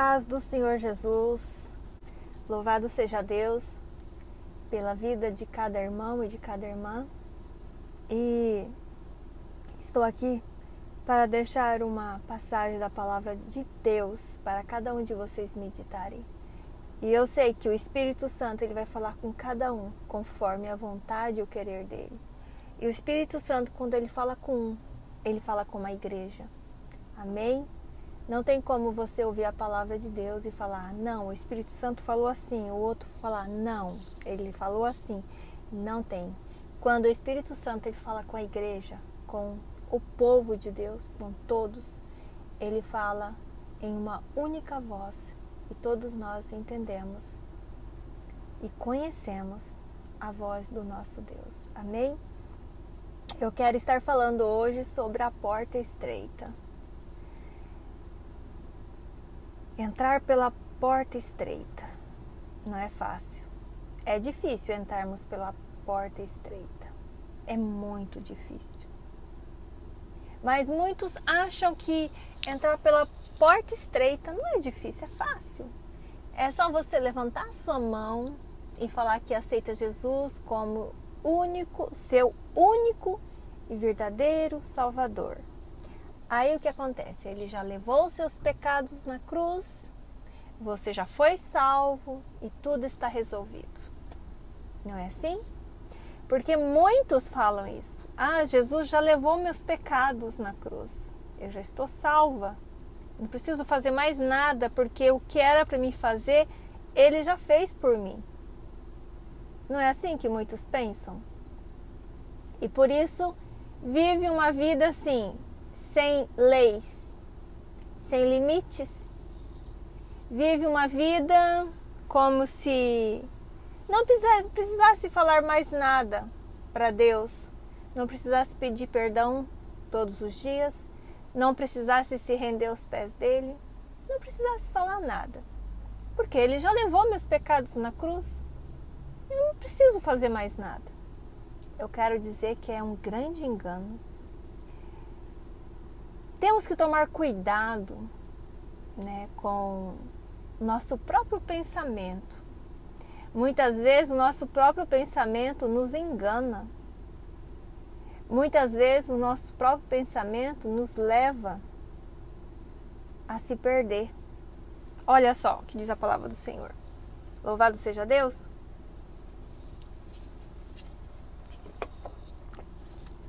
paz do Senhor Jesus, louvado seja Deus pela vida de cada irmão e de cada irmã. E estou aqui para deixar uma passagem da palavra de Deus para cada um de vocês meditarem. E eu sei que o Espírito Santo ele vai falar com cada um conforme a vontade e o querer dele. E o Espírito Santo, quando ele fala com um, ele fala com uma igreja. Amém? Não tem como você ouvir a palavra de Deus e falar, não, o Espírito Santo falou assim, o outro falar, não, ele falou assim. Não tem. Quando o Espírito Santo ele fala com a igreja, com o povo de Deus, com todos, ele fala em uma única voz e todos nós entendemos e conhecemos a voz do nosso Deus. Amém? Eu quero estar falando hoje sobre a porta estreita. Entrar pela porta estreita não é fácil. É difícil entrarmos pela porta estreita. É muito difícil. Mas muitos acham que entrar pela porta estreita não é difícil, é fácil. É só você levantar a sua mão e falar que aceita Jesus como seu único e verdadeiro Salvador. Aí o que acontece? Ele já levou os seus pecados na cruz, você já foi salvo e tudo está resolvido. Não é assim? Porque muitos falam isso. Ah, Jesus já levou meus pecados na cruz. Eu já estou salva. Não preciso fazer mais nada, porque o que era para mim fazer, Ele já fez por mim. Não é assim que muitos pensam? E por isso, vive uma vida assim, sem leis, sem limites. Vive uma vida como se não precisasse falar mais nada para Deus, não precisasse pedir perdão todos os dias, não precisasse se render aos pés dele, não precisasse falar nada, porque Ele já levou meus pecados na cruz. Eu não preciso fazer mais nada. Eu quero dizer que é um grande engano. Temos que tomar cuidado, com o nosso próprio pensamento. Muitas vezes o nosso próprio pensamento nos engana. Muitas vezes o nosso próprio pensamento nos leva a se perder. Olha só o que diz a palavra do Senhor. Louvado seja Deus.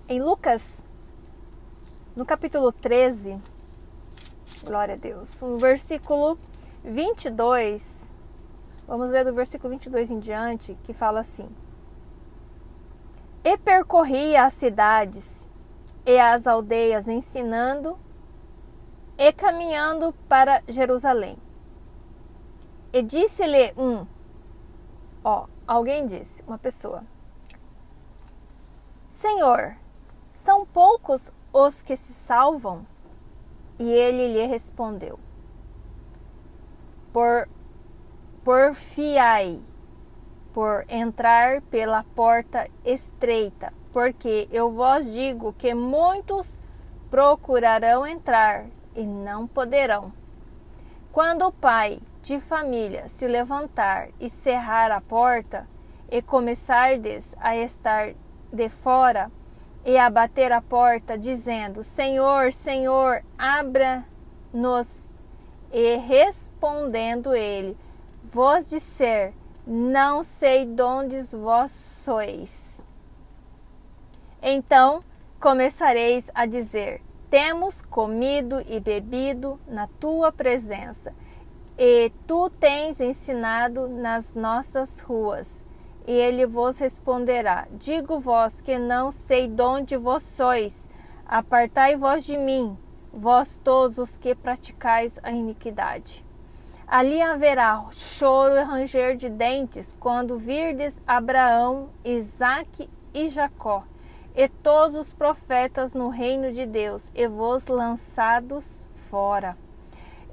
Em Lucas, no capítulo 13, glória a Deus, no versículo 22, vamos ler do versículo 22 em diante, que fala assim: E percorria as cidades e as aldeias, ensinando e caminhando para Jerusalém. E disse-lhe alguém disse, uma pessoa: Senhor, são poucos os que se salvam? E ele lhe respondeu: Porfiai por entrar pela porta estreita, porque eu vos digo que muitos procurarão entrar e não poderão. Quando o pai de família se levantar e cerrar a porta, e começardes a estar de fora, e a bater a porta, dizendo: Senhor, Senhor, abra-nos. E respondendo ele, vos disser: Não sei donde vós sois. Então começareis a dizer: Temos comido e bebido na tua presença, e tu tens ensinado nas nossas ruas. E ele vos responderá: Digo-vos que não sei donde vós sois. Apartai-vos de mim, vós todos os que praticais a iniquidade. Ali haverá choro e ranger de dentes, quando virdes Abraão, Isaque e Jacó, e todos os profetas no reino de Deus, e vos lançados fora.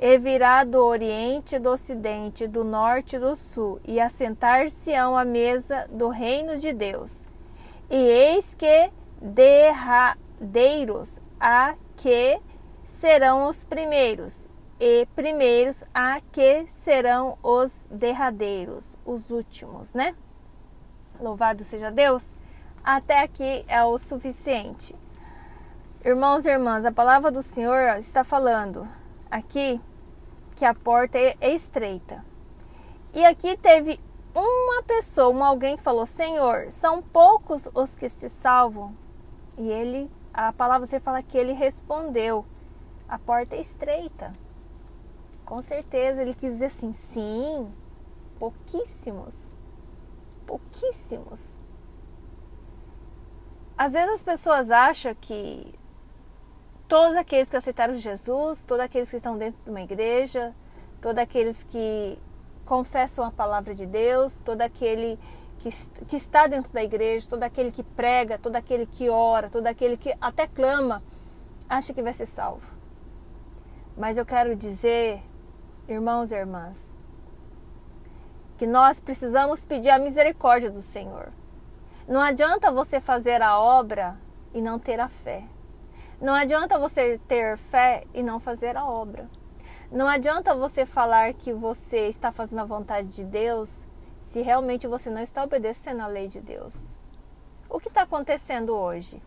E virá do oriente, do ocidente, do norte e do sul, e assentar-se-ão à mesa do reino de Deus. E eis que derradeiros há que serão os primeiros, primeiros, a que serão os derradeiros, os últimos, né? Louvado seja Deus. Até aqui é o suficiente. Irmãos e irmãs, a palavra do Senhor está falando aqui que a porta é estreita. E aqui teve uma pessoa, alguém que falou: Senhor, são poucos os que se salvam? E a palavra do Senhor fala que ele respondeu: a porta é estreita. Com certeza ele quis dizer assim: sim, pouquíssimos. Pouquíssimos. Às vezes as pessoas acham que todos aqueles que aceitaram Jesus, todos aqueles que estão dentro de uma igreja, todos aqueles que confessam a palavra de Deus, todo aquele que está dentro da igreja, todo aquele que prega, todo aquele que ora, todo aquele que até clama, acha que vai ser salvo. Mas eu quero dizer, irmãos e irmãs, que nós precisamos pedir a misericórdia do Senhor. Não adianta você fazer a obra e não ter a fé. Não adianta você ter fé e não fazer a obra. Não adianta você falar que você está fazendo a vontade de Deus se realmente você não está obedecendo a lei de Deus. O que está acontecendo hoje?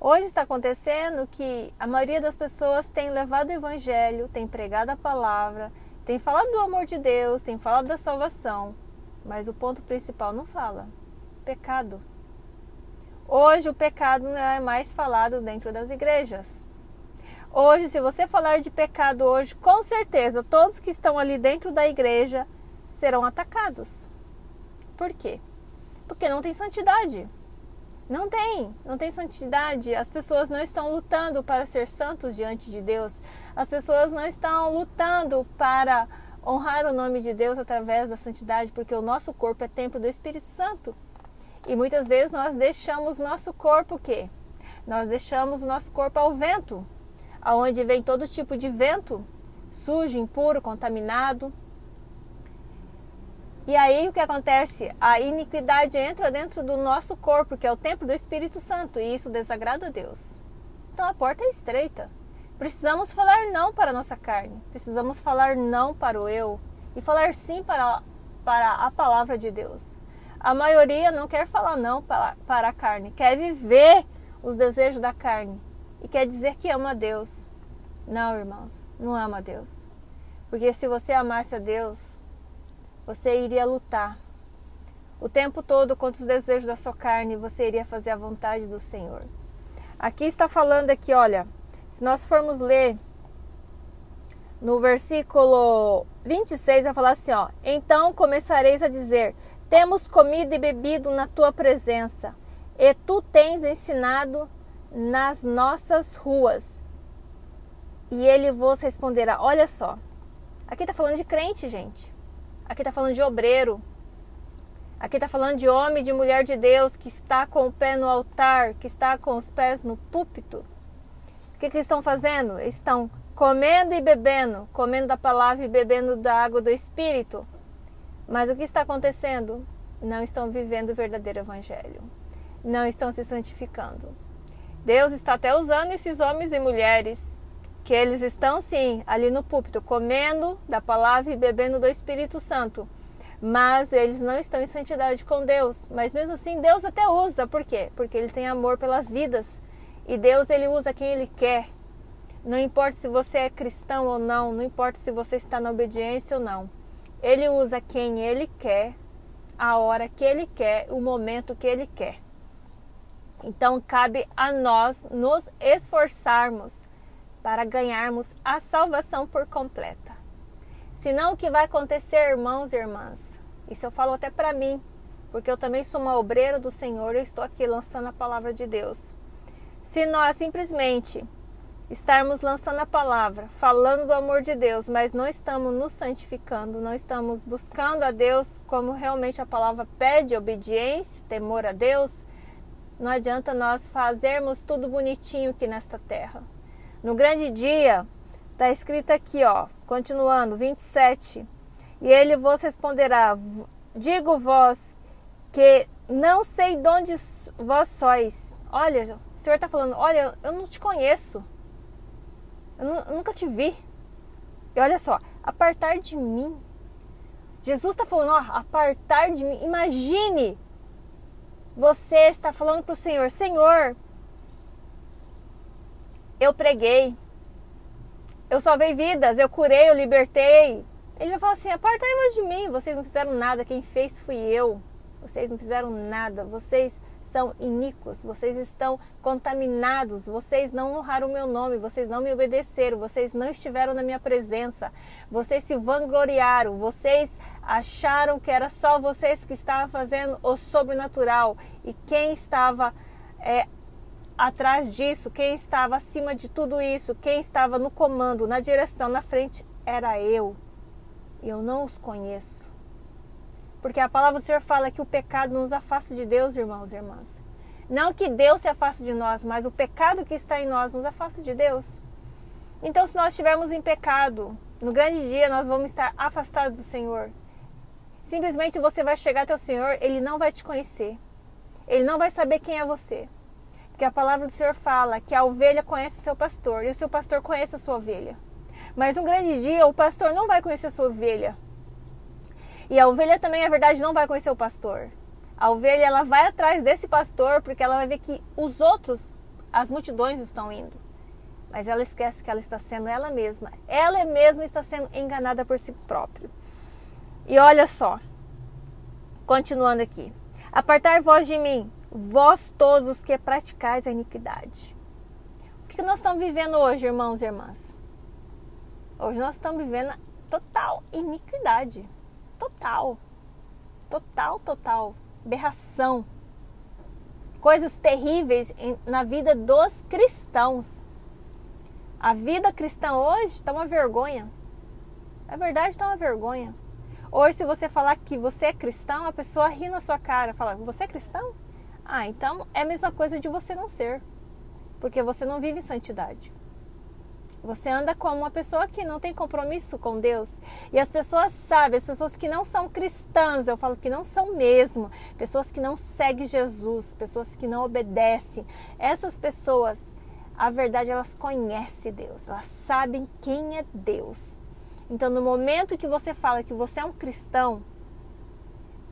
Hoje está acontecendo que a maioria das pessoas tem levado o evangelho, tem pregado a palavra, tem falado do amor de Deus, tem falado da salvação, mas o ponto principal não fala: pecado. Hoje o pecado não é mais falado dentro das igrejas. Hoje, se você falar de pecado hoje, com certeza todos que estão ali dentro da igreja serão atacados. Por quê? Porque não tem santidade. Não tem santidade. As pessoas não estão lutando para ser santos diante de Deus. As pessoas não estão lutando para honrar o nome de Deus através da santidade, porque o nosso corpo é templo do Espírito Santo. E muitas vezes nós deixamos nosso corpo o quê? Nós deixamos o nosso corpo ao vento, aonde vem todo tipo de vento, sujo, impuro, contaminado. E aí o que acontece? A iniquidade entra dentro do nosso corpo, que é o templo do Espírito Santo, e isso desagrada a Deus. Então a porta é estreita. Precisamos falar não para a nossa carne, precisamos falar não para o eu e falar sim para a palavra de Deus. A maioria não quer falar não para a carne, quer viver os desejos da carne e quer dizer que ama a Deus. Não, irmãos, não ama a Deus. Porque se você amasse a Deus, você iria lutar o tempo todo contra os desejos da sua carne, você iria fazer a vontade do Senhor. Aqui está falando aqui, olha, se nós formos ler no versículo 26, vai falar assim, ó: então começareis a dizer: temos comido e bebido na tua presença, e tu tens ensinado nas nossas ruas. E ele vos responderá. Olha só, aqui está falando de crente, gente. Aqui está falando de obreiro. Aqui está falando de homem e de mulher de Deus que está com o pé no altar, que está com os pés no púlpito. O que eles estão fazendo? Eles estão comendo e bebendo, comendo da palavra e bebendo da água do Espírito. Mas o que está acontecendo? Não estão vivendo o verdadeiro evangelho. Não estão se santificando. Deus está até usando esses homens e mulheres que eles estão sim ali no púlpito, comendo da palavra e bebendo do Espírito Santo, mas eles não estão em santidade com Deus. Mas mesmo assim Deus até usa. Por quê? Porque Ele tem amor pelas vidas, e Deus, Ele usa quem Ele quer. Não importa se você é cristão ou não, não importa se você está na obediência ou não, Ele usa quem Ele quer, a hora que Ele quer, o momento que Ele quer. Então cabe a nós nos esforçarmos para ganharmos a salvação por completa. Senão o que vai acontecer, irmãos e irmãs? Isso eu falo até para mim, porque eu também sou uma obreira do Senhor e estou aqui lançando a palavra de Deus. Se nós simplesmente estarmos lançando a palavra, falando do amor de Deus, mas não estamos nos santificando, não estamos buscando a Deus como realmente a palavra pede, obediência, temor a Deus, não adianta nós fazermos tudo bonitinho aqui nesta terra. No grande dia, está escrito aqui, ó, continuando, 27. E ele vos responderá: digo vós que não sei de onde vós sois. Olha, o Senhor está falando: olha, eu não te conheço. Eu nunca te vi. E olha só, apartar de mim. Jesus está falando, ó, apartar de mim. Imagine, você está falando para o Senhor, Senhor, eu preguei, eu salvei vidas, eu curei, eu libertei. Ele vai falar assim, apartai-vos de mim, vocês não fizeram nada, quem fez fui eu. Vocês não fizeram nada, vocês são iníquos, vocês estão contaminados, vocês não honraram o meu nome, vocês não me obedeceram, vocês não estiveram na minha presença, vocês se vangloriaram, vocês acharam que era só vocês que estavam fazendo o sobrenatural, e quem estava atrás disso, quem estava acima de tudo isso, quem estava no comando, na direção, na frente, era eu, e eu não os conheço. Porque a palavra do Senhor fala que o pecado nos afasta de Deus, irmãos e irmãs. Não que Deus se afaste de nós, mas o pecado que está em nós nos afasta de Deus. Então, se nós estivermos em pecado, no grande dia nós vamos estar afastados do Senhor. Simplesmente você vai chegar até o Senhor, Ele não vai te conhecer. Ele não vai saber quem é você. Porque a palavra do Senhor fala que a ovelha conhece o seu pastor e o seu pastor conhece a sua ovelha. Mas no grande dia o pastor não vai conhecer a sua ovelha. E a ovelha também, na verdade, não vai conhecer o pastor. A ovelha, ela vai atrás desse pastor porque ela vai ver que os outros, as multidões estão indo. Mas ela esquece que ela está sendo ela mesma. Ela mesma está sendo enganada por si própria. E olha só, continuando aqui. Apartai-vos de mim, vós todos os que praticais a iniquidade. O que nós estamos vivendo hoje, irmãos e irmãs? Hoje nós estamos vivendo total iniquidade. Total, aberração, coisas terríveis na vida dos cristãos. A vida cristã hoje está uma vergonha. A verdade está uma vergonha. Hoje, se você falar que você é cristão, a pessoa ri na sua cara, fala, você é cristão? Ah, então é a mesma coisa de você não ser, porque você não vive em santidade. Você anda como uma pessoa que não tem compromisso com Deus. E as pessoas sabem, as pessoas que não são cristãs, eu falo que não são mesmo, pessoas que não seguem Jesus, pessoas que não obedecem. Essas pessoas, a verdade, elas conhecem Deus, elas sabem quem é Deus. Então, no momento que você fala que você é um cristão,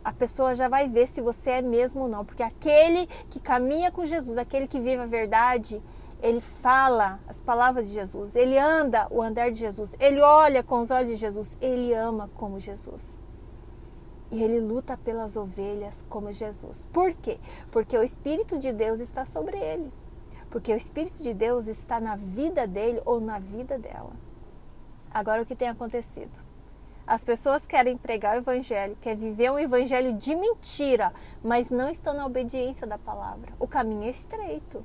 a pessoa já vai ver se você é mesmo ou não. Porque aquele que caminha com Jesus, aquele que vive a verdade, ele fala as palavras de Jesus, ele anda o andar de Jesus, ele olha com os olhos de Jesus, ele ama como Jesus. E ele luta pelas ovelhas como Jesus. Por quê? Porque o Espírito de Deus está sobre ele. Porque o Espírito de Deus está na vida dele ou na vida dela. Agora, o que tem acontecido? As pessoas querem pregar o evangelho, querem viver um evangelho de mentira, mas não estão na obediência da palavra. O caminho é estreito.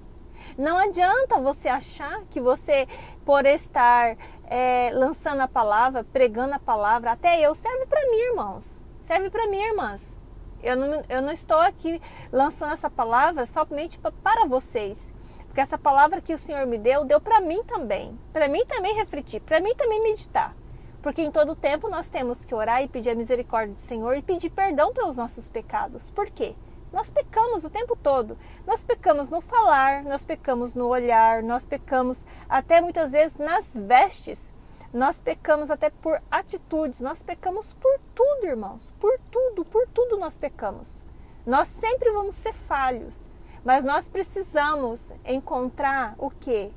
Não adianta você achar que você, por estar lançando a palavra, pregando a palavra, até eu, serve para mim, irmãos. Serve para mim, irmãs. Eu não estou aqui lançando essa palavra somente para vocês. Porque essa palavra que o Senhor me deu para mim também. Para mim também refletir, para mim também meditar. Porque em todo tempo nós temos que orar e pedir a misericórdia do Senhor e pedir perdão pelos nossos pecados. Por quê? Nós pecamos o tempo todo. Nós pecamos no falar, nós pecamos no olhar, nós pecamos até muitas vezes nas vestes. Nós pecamos até por atitudes, nós pecamos por tudo, irmãos. Por tudo nós pecamos. Nós sempre vamos ser falhos, mas nós precisamos encontrar o quê?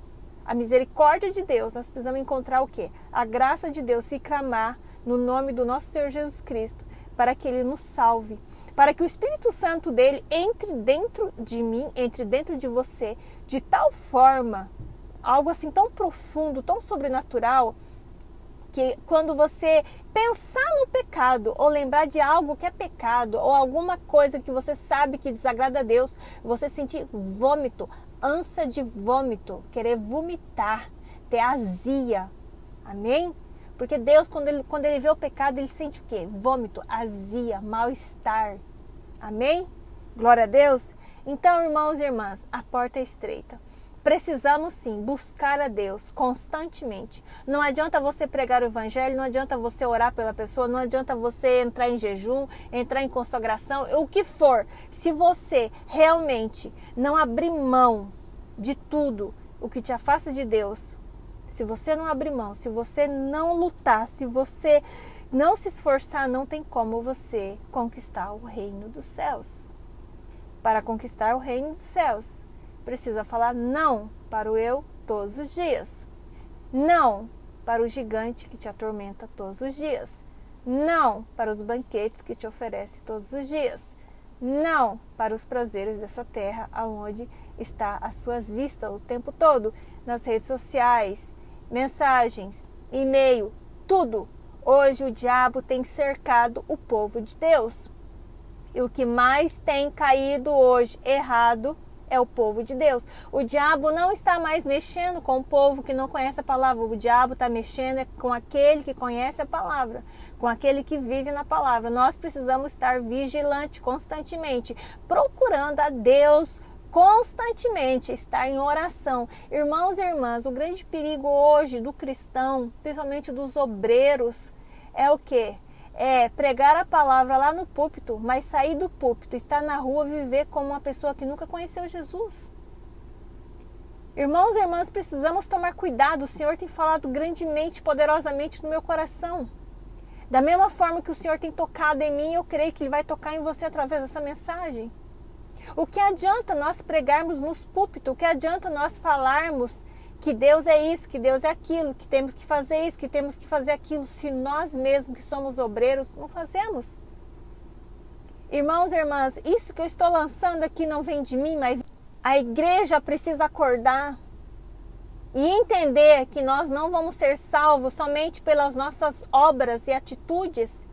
A misericórdia de Deus. Nós precisamos encontrar o quê? A graça de Deus, se clamar no nome do nosso Senhor Jesus Cristo, para que Ele nos salve. Para que o Espírito Santo dele entre dentro de mim, entre dentro de você, de tal forma, algo assim tão profundo, tão sobrenatural, que quando você pensar no pecado, ou lembrar de algo que é pecado, ou alguma coisa que você sabe que desagrada a Deus, você sentir vômito, ânsia de vômito, querer vomitar, ter azia. Amém? Porque Deus, quando ele vê o pecado, ele sente o quê? Vômito, azia, mal-estar. Amém? Glória a Deus. Então, irmãos e irmãs, a porta é estreita. Precisamos sim buscar a Deus constantemente. Não adianta você pregar o evangelho, não adianta você orar pela pessoa, não adianta você entrar em jejum, entrar em consagração, o que for. Se você realmente não abrir mão de tudo o que te afasta de Deus, se você não abrir mão, se você não lutar, se você não se esforçar, não tem como você conquistar o reino dos céus. Para conquistar o reino dos céus, precisa falar não para o eu todos os dias. Não para o gigante que te atormenta todos os dias. Não para os banquetes que te oferece todos os dias. Não para os prazeres dessa terra, aonde está as suas vistas o tempo todo, nas redes sociais, mensagens, e-mail, tudo. Hoje o diabo tem cercado o povo de Deus. E o que mais tem caído hoje errado é o povo de Deus. O diabo não está mais mexendo com o povo que não conhece a palavra. O diabo está mexendo com aquele que conhece a palavra, com aquele que vive na palavra. Nós precisamos estar vigilantes constantemente, procurando a Deus constantemente, estar em oração. Irmãos e irmãs, o grande perigo hoje do cristão, principalmente dos obreiros, é o quê? É pregar a palavra lá no púlpito, mas sair do púlpito, estar na rua, viver como uma pessoa que nunca conheceu Jesus. Irmãos e irmãs, precisamos tomar cuidado. O Senhor tem falado grandemente, poderosamente no meu coração. Da mesma forma que o Senhor tem tocado em mim, eu creio que Ele vai tocar em você através dessa mensagem. O que adianta nós pregarmos nos púlpitos? O que adianta nós falarmos que Deus é isso, que Deus é aquilo, que temos que fazer isso, que temos que fazer aquilo, se nós mesmos que somos obreiros não fazemos? Irmãos e irmãs, isso que eu estou lançando aqui não vem de mim, mas a igreja precisa acordar e entender que nós não vamos ser salvos somente pelas nossas obras e atitudes,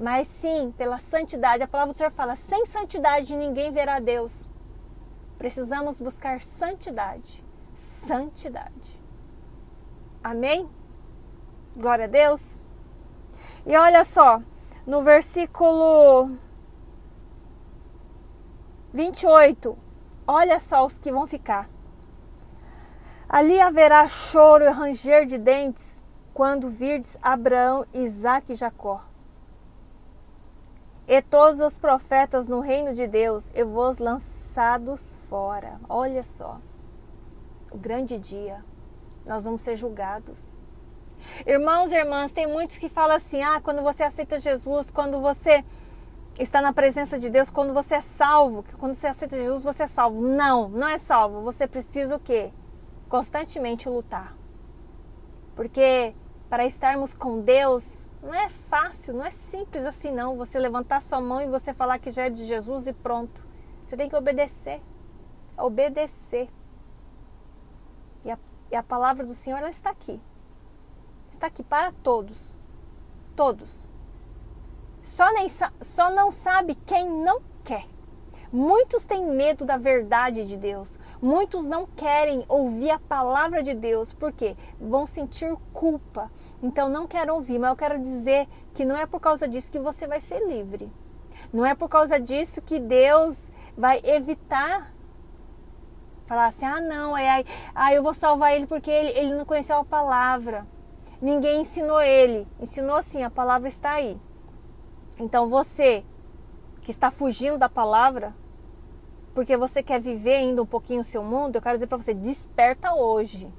mas sim pela santidade. A palavra do Senhor fala, sem santidade ninguém verá Deus. Precisamos buscar santidade. Santidade. Amém? Glória a Deus. E olha só, no versículo 28, olha só os que vão ficar. Ali haverá choro e ranger de dentes, quando virdes Abraão, Isaque e Jacó, e todos os profetas no reino de Deus, e vos lançados fora. Olha só. O grande dia, nós vamos ser julgados. Irmãos e irmãs, tem muitos que falam assim, quando você aceita Jesus, quando você está na presença de Deus, quando você é salvo, quando você aceita Jesus, você é salvo. Não, não é salvo. Você precisa o quê? Constantemente lutar. Porque para estarmos com Deus, não é fácil, não é simples assim não. Você levantar sua mão e você falar que já é de Jesus e pronto. Você tem que obedecer. Obedecer. E a palavra do Senhor, ela está aqui. Está aqui para todos. Todos. Só não sabe quem não quer. Muitos têm medo da verdade de Deus. Muitos não querem ouvir a palavra de Deus. Por quê? Vão sentir culpa. Então não quero ouvir. Mas eu quero dizer que não é por causa disso que você vai ser livre. Não é por causa disso que Deus vai evitar falar assim, não, eu vou salvar ele porque ele não conheceu a palavra. Ninguém ensinou ele. Ensinou assim, a palavra está aí. Então você que está fugindo da palavra, porque você quer viver ainda um pouquinho o seu mundo, eu quero dizer para você, desperta hoje.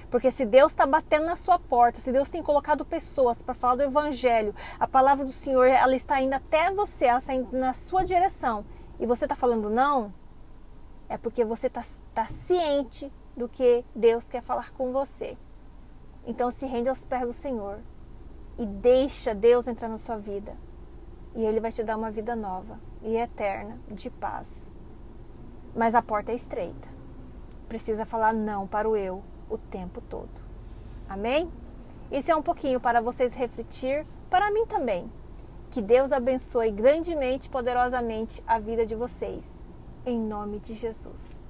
Porque se Deus está batendo na sua porta, se Deus tem colocado pessoas para falar do Evangelho, a palavra do Senhor, ela está indo até você, ela está indo na sua direção, e você está falando não, é porque você está ciente do que Deus quer falar com você. Então se rende aos pés do Senhor e deixa Deus entrar na sua vida. E Ele vai te dar uma vida nova e eterna, de paz. Mas a porta é estreita. Precisa falar não para o eu o tempo todo. Amém? Isso é um pouquinho para vocês refletir, para mim também. Que Deus abençoe grandemente, poderosamente a vida de vocês. Em nome de Jesus.